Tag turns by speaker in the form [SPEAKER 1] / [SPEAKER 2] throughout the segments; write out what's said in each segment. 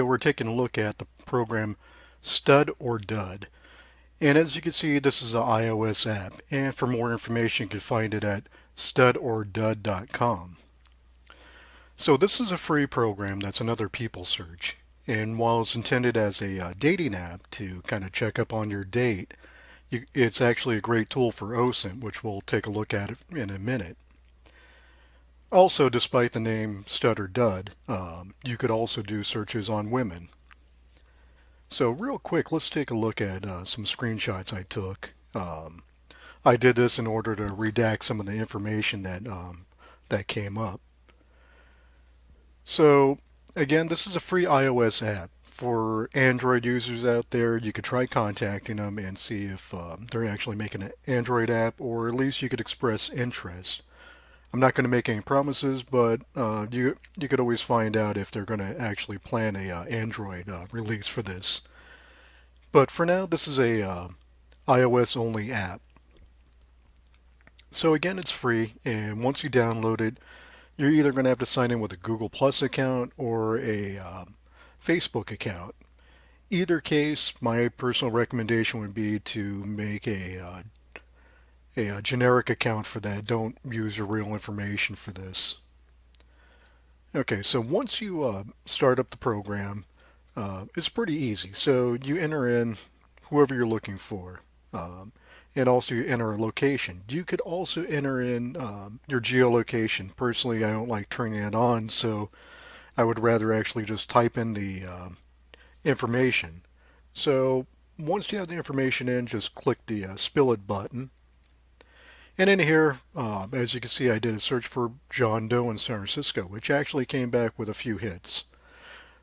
[SPEAKER 1] We're taking a look at the program Stud or Dud. And as you can see, this is an iOS app. And for more information, you can find it at studordud.com. So this is a free program that's another people search. And while it's intended as a dating app to kind of check up on your date, it's actually a great tool for OSINT, which we'll take a look at in a minute. Also, despite the name Stud or Dud, you could also do searches on women. So real quick, let's take a look at some screenshots I took. I did this in order to redact some of the information that came up. So again, this is a free iOS app. For Android users out there, you could try contacting them and see if they're actually making an Android app, or at least you could express interest. I'm not going to make any promises, but you could always find out if they're going to actually plan a Android release for this. But for now, this is a iOS only app. So again, it's free, and once you download it, you're either going to have to sign in with a Google Plus account or a Facebook account. Either case, my personal recommendation would be to make a generic account for that. Don't use your real information for this. Okay, so once you start up the program, it's pretty easy. So you enter in whoever you're looking for, and also you enter a location. You could also enter in your geolocation. Personally, I don't like turning it on, so I would rather actually just type in the information. So once you have the information in, just click the Spill It button. And in here, as you can see, I did a search for John Doe in San Francisco, which actually came back with a few hits.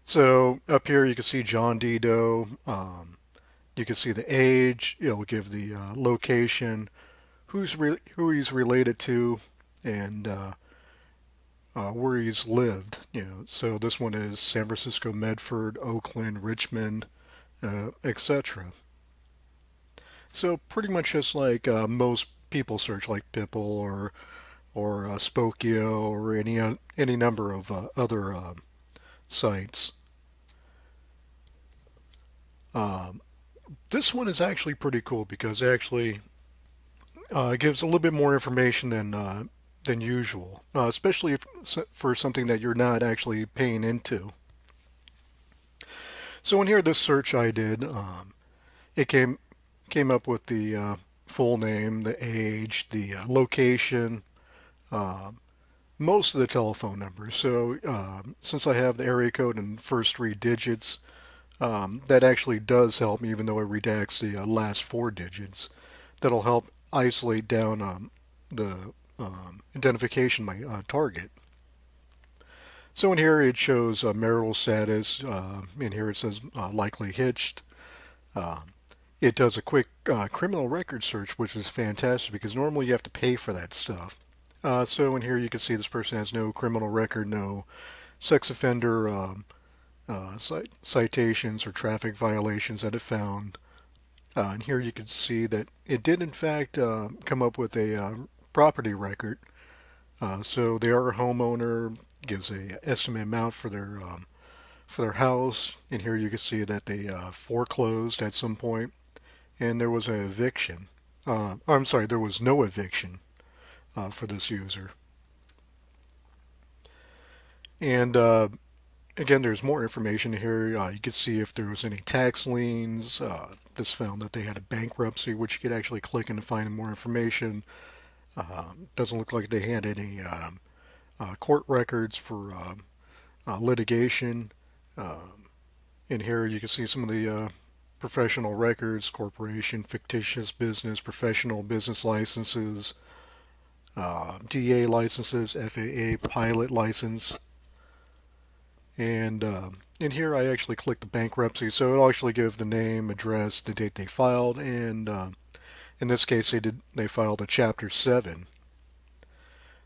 [SPEAKER 1] So up here you can see John D. Doe. You can see the age. It'll give the location, who he's related to, and where he's lived. So this one is San Francisco, Medford, Oakland, Richmond, etc. So pretty much just like most people search, like Pipple or Spokio or any number of other sites. This one is actually pretty cool because it actually gives a little bit more information than usual, especially for something that you're not actually paying into. So in here, this search I did, it came up with the full name, the age, the location, most of the telephone numbers. So since I have the area code and first three digits, that actually does help me, even though it redacts the last four digits. That'll help isolate down the identification of my target. So in here it shows marital status. In here it says likely hitched. It does a quick criminal record search, which is fantastic because normally you have to pay for that stuff. So in here you can see this person has no criminal record, no sex offender citations or traffic violations that it found. And here you can see that it did in fact come up with a property record. So they are a homeowner, gives a estimate amount for their house. And here you can see that they foreclosed at some point, and there was an eviction. I'm sorry, there was no eviction for this user. And again, there's more information here. You can see if there was any tax liens. This found that they had a bankruptcy, which you could actually click and find more information. Doesn't look like they had any court records for litigation. In here you can see some of the professional records, corporation, fictitious business, professional business licenses, DA licenses, FAA pilot license. And in here I actually clicked the bankruptcy, so it'll actually give the name, address, the date they filed, and in this case they filed a Chapter 7.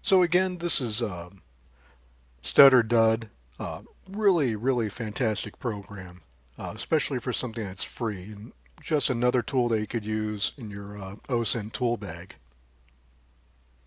[SPEAKER 1] So again, this is Stud or Dud. Really, really fantastic program, especially for something that's free, and just another tool that you could use in your OSINT tool bag.